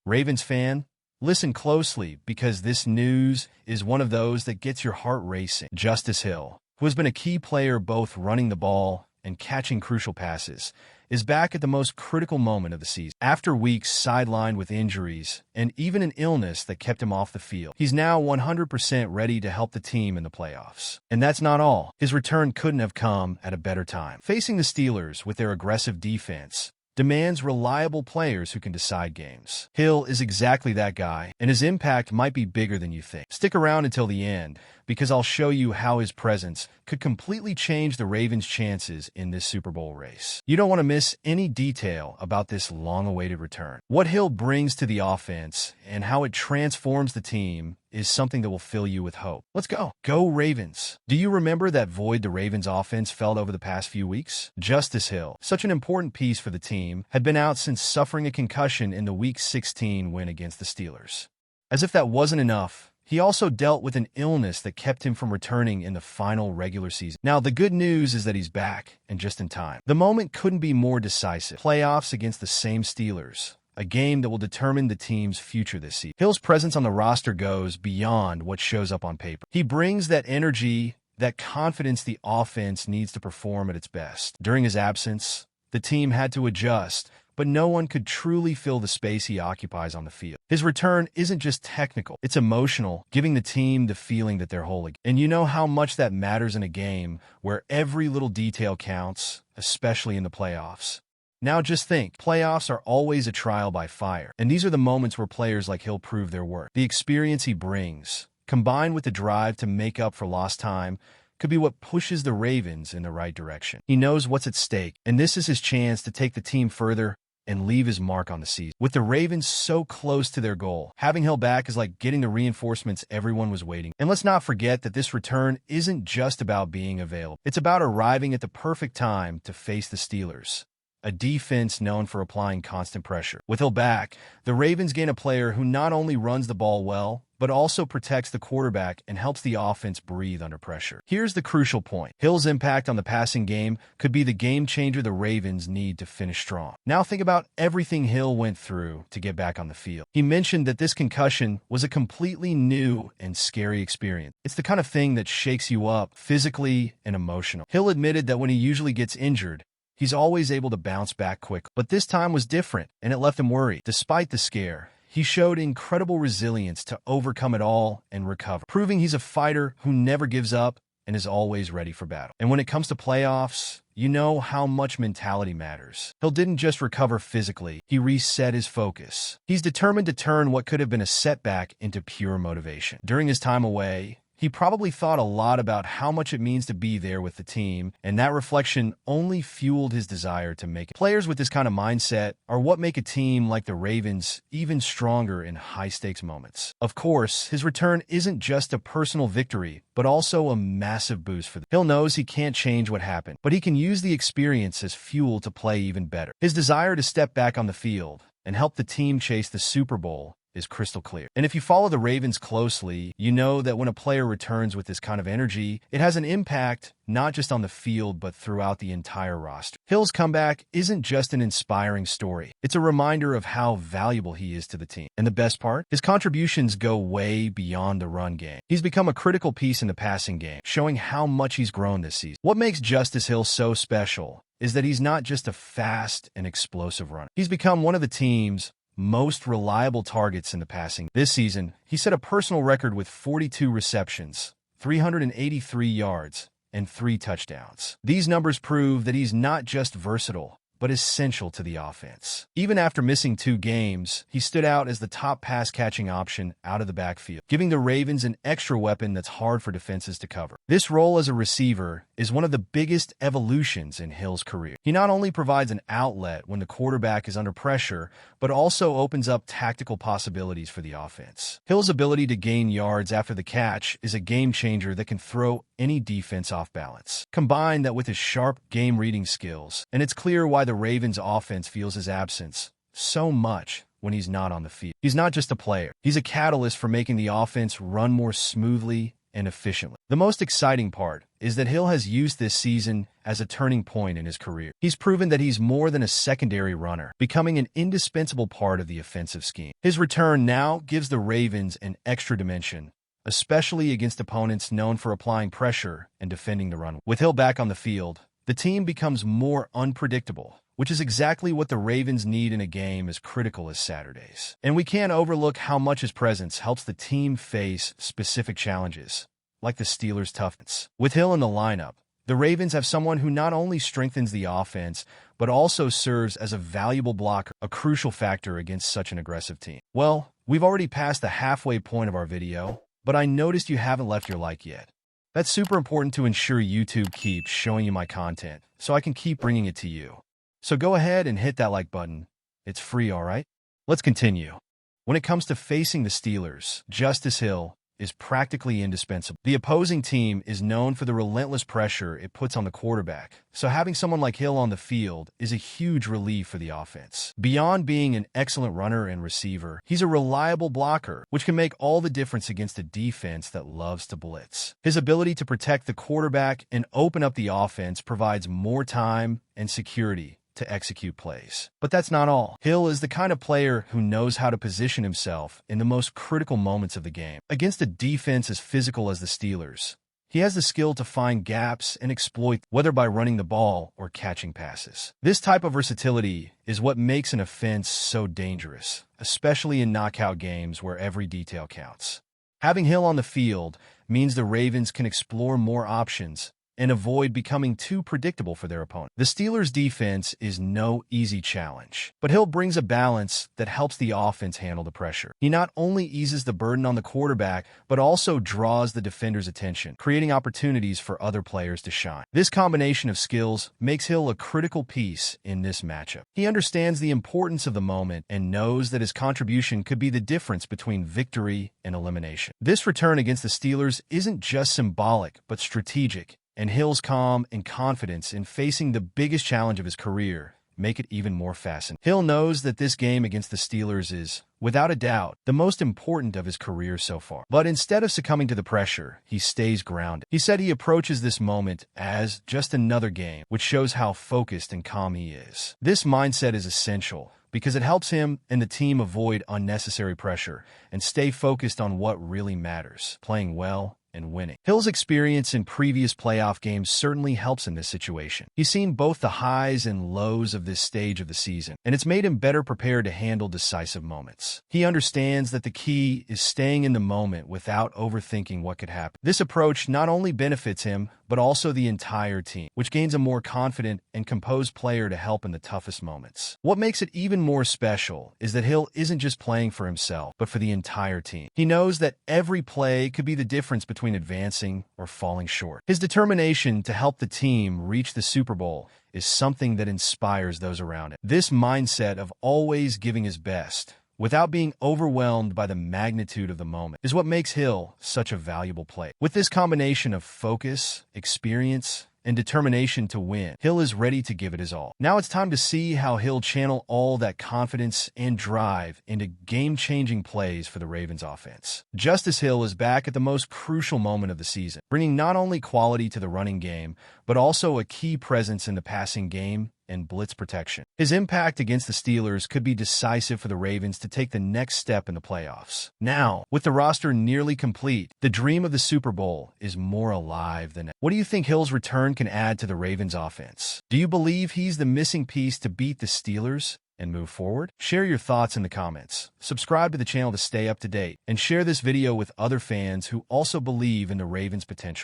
Ravens fan, listen closely because this news is one of those that gets your heart racing. Justice Hill, who has been a key player both running the ball and catching crucial passes, is back at the most critical moment of the season. After weeks sidelined with injuries and even an illness that kept him off the field, he's now 100% ready to help the team in the playoffs. And that's not all. His return couldn't have come at a better time. Facing the Steelers with their aggressive defense demands reliable players who can decide games. Hill is exactly that guy, and his impact might be bigger than you think. Stick around until the end, because I'll show you how his presence could completely change the Ravens' chances in this Super Bowl race. You don't want to miss any detail about this long-awaited return. What Hill brings to the offense and how it transforms the team is something that will fill you with hope. Let's go. Go Ravens. Do you remember that void the Ravens offense felt over the past few weeks? Justice Hill, such an important piece for the team, had been out since suffering a concussion in the Week 16 win against the Steelers. As if that wasn't enough, he also dealt with an illness that kept him from returning in the final regular season. Now, the good news is that he's back, and just in time. The moment couldn't be more decisive. Playoffs against the same Steelers, a game that will determine the team's future this season. Hill's presence on the roster goes beyond what shows up on paper. He brings that energy, that confidence the offense needs to perform at its best. During his absence, the team had to adjust, but no one could truly fill the space he occupies on the field. His return isn't just technical, it's emotional, giving the team the feeling that they're whole again. And you know how much that matters in a game where every little detail counts, especially in the playoffs. Now just think, playoffs are always a trial by fire, and these are the moments where players like Hill prove their worth. The experience he brings, combined with the drive to make up for lost time, could be what pushes the Ravens in the right direction. He knows what's at stake, and this is his chance to take the team further and leave his mark on the season. With the Ravens so close to their goal, having Hill back is like getting the reinforcements everyone was waiting. And let's not forget that this return isn't just about being available. It's about arriving at the perfect time to face the Steelers, a defense known for applying constant pressure. With Hill back, the Ravens gain a player who not only runs the ball well, but also protects the quarterback and helps the offense breathe under pressure. Here's the crucial point. Hill's impact on the passing game could be the game changer the Ravens need to finish strong. Now think about everything Hill went through to get back on the field. He mentioned that this concussion was a completely new and scary experience. It's the kind of thing that shakes you up physically and emotionally. Hill admitted that when he usually gets injured, he's always able to bounce back quick. But this time was different, and it left him worried. Despite the scare, he showed incredible resilience to overcome it all and recover, proving he's a fighter who never gives up and is always ready for battle. And when it comes to playoffs, you know how much mentality matters. Hill didn't just recover physically, he reset his focus. He's determined to turn what could have been a setback into pure motivation. During his time away, he probably thought a lot about how much it means to be there with the team, and that reflection only fueled his desire to make it. Players with this kind of mindset are what make a team like the Ravens even stronger in high-stakes moments. Of course, his return isn't just a personal victory, but also a massive boost for them. Hill knows he can't change what happened, but he can use the experience as fuel to play even better. His desire to step back on the field and help the team chase the Super Bowl is crystal clear. And if you follow the Ravens closely, you know that when a player returns with this kind of energy, it has an impact not just on the field, but throughout the entire roster. Hill's comeback isn't just an inspiring story. It's a reminder of how valuable he is to the team. And the best part? His contributions go way beyond the run game. He's become a critical piece in the passing game, showing how much he's grown this season. What makes Justice Hill so special is that he's not just a fast and explosive runner. He's become one of the team's most reliable targets in the passing. This season, he set a personal record with 42 receptions, 383 yards, and 3 touchdowns. These numbers prove that he's not just versatile, but essential to the offense. Even after missing 2 games, he stood out as the top pass-catching option out of the backfield, giving the Ravens an extra weapon that's hard for defenses to cover. This role as a receiver is one of the biggest evolutions in Hill's career. He not only provides an outlet when the quarterback is under pressure, but also opens up tactical possibilities for the offense. Hill's ability to gain yards after the catch is a game-changer that can throw any defense off balance. Combine that with his sharp game-reading skills, and it's clear why the Ravens' offense feels his absence so much when he's not on the field. He's not just a player. He's a catalyst for making the offense run more smoothly and efficiently. The most exciting part is that Hill has used this season as a turning point in his career. He's proven that he's more than a secondary runner, becoming an indispensable part of the offensive scheme. His return now gives the Ravens an extra dimension, especially against opponents known for applying pressure and defending the run. With Hill back on the field, the team becomes more unpredictable, which is exactly what the Ravens need in a game as critical as Saturday's. And we can't overlook how much his presence helps the team face specific challenges, like the Steelers' toughness. With Hill in the lineup, the Ravens have someone who not only strengthens the offense, but also serves as a valuable blocker, a crucial factor against such an aggressive team. Well, we've already passed the halfway point of our video, but I noticed you haven't left your like yet. That's super important to ensure YouTube keeps showing you my content, so I can keep bringing it to you. So go ahead and hit that like button. It's free, all right? Let's continue. When it comes to facing the Steelers, Justice Hill is practically indispensable. The opposing team is known for the relentless pressure it puts on the quarterback, so having someone like Hill on the field is a huge relief for the offense. Beyond being an excellent runner and receiver, he's a reliable blocker, which can make all the difference against a defense that loves to blitz. His ability to protect the quarterback and open up the offense provides more time and security to execute plays. But that's not all. Hill is the kind of player who knows how to position himself in the most critical moments of the game. Against a defense as physical as the Steelers, he has the skill to find gaps and exploit, whether by running the ball or catching passes. This type of versatility is what makes an offense so dangerous, especially in knockout games where every detail counts. Having Hill on the field means the Ravens can explore more options and avoid becoming too predictable for their opponent. The Steelers' defense is no easy challenge, but Hill brings a balance that helps the offense handle the pressure. He not only eases the burden on the quarterback, but also draws the defender's attention, creating opportunities for other players to shine. This combination of skills makes Hill a critical piece in this matchup. He understands the importance of the moment and knows that his contribution could be the difference between victory and elimination. This return against the Steelers isn't just symbolic, but strategic, and Hill's calm and confidence in facing the biggest challenge of his career make it even more fascinating. Hill knows that this game against the Steelers is, without a doubt, the most important of his career so far. But instead of succumbing to the pressure, he stays grounded. He said he approaches this moment as just another game, which shows how focused and calm he is. This mindset is essential because it helps him and the team avoid unnecessary pressure and stay focused on what really matters, playing well and winning. Hill's experience in previous playoff games certainly helps in this situation. He's seen both the highs and lows of this stage of the season, and it's made him better prepared to handle decisive moments. He understands that the key is staying in the moment without overthinking what could happen. This approach not only benefits him, but also the entire team, which gains a more confident and composed player to help in the toughest moments. What makes it even more special is that Hill isn't just playing for himself, but for the entire team. He knows that every play could be the difference between advancing or falling short. His determination to help the team reach the Super Bowl is something that inspires those around him. This mindset of always giving his best, without being overwhelmed by the magnitude of the moment, is what makes Hill such a valuable player. With this combination of focus, experience, and determination to win, Hill is ready to give it his all. Now it's time to see how Hill channel all that confidence and drive into game-changing plays for the Ravens offense. Justice Hill is back at the most crucial moment of the season, bringing not only quality to the running game, but also a key presence in the passing game and blitz protection. His impact against the Steelers could be decisive for the Ravens to take the next step in the playoffs. Now, with the roster nearly complete, the dream of the Super Bowl is more alive than ever. What do you think Hill's return can add to the Ravens offense? Do you believe he's the missing piece to beat the Steelers and move forward? Share your thoughts in the comments. Subscribe to the channel to stay up to date, and share this video with other fans who also believe in the Ravens' potential.